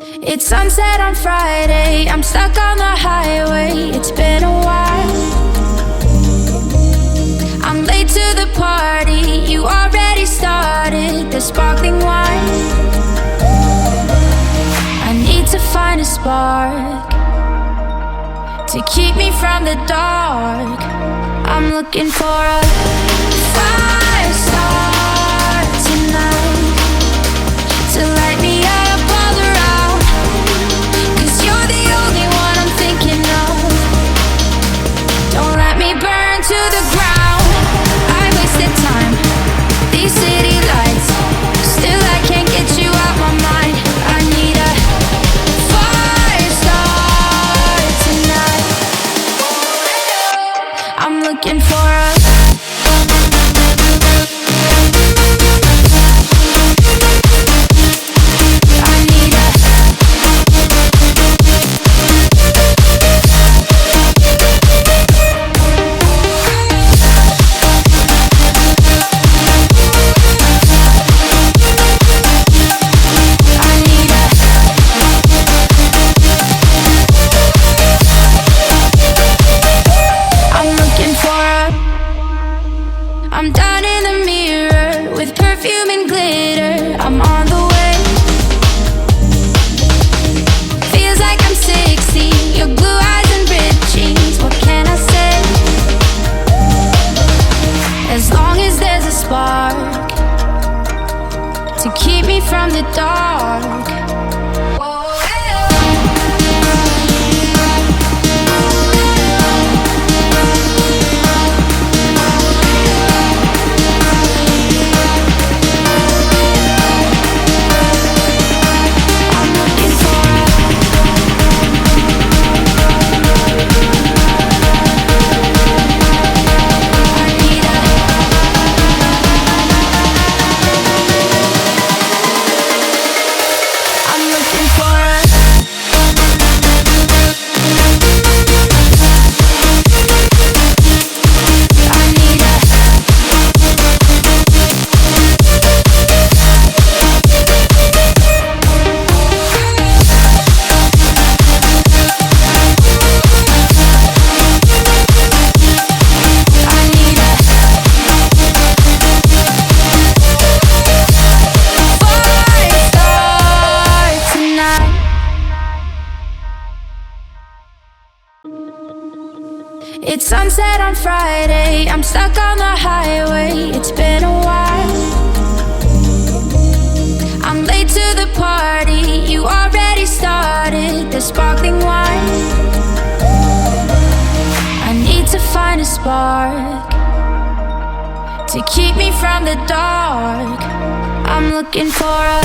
It's sunset on Friday, I'm stuck on the highway. It's been a while. I'm late to the party, you already started the sparkling wine. I need to find a spark to keep me from the dark. I'm looking for a fire star tonight to light me up all around. 'Cause you're the only one I'm thinking of. Don't let me burn to the ground. I wasted time, these city lights, still I can't get you out my mind. I need a fire star tonight. I'm looking for a I'm down in the mirror with perfume and glitter. I'm on the way. Feels like I'm 60, your blue eyes and ripped jeans. What can I say? As long as there's a spark to keep me from the dark. It's sunset on Friday, I'm stuck on the highway. It's been a while. I'm late to the party, you already started the sparkling wine. I need to find a spark to keep me from the dark. I'm looking for a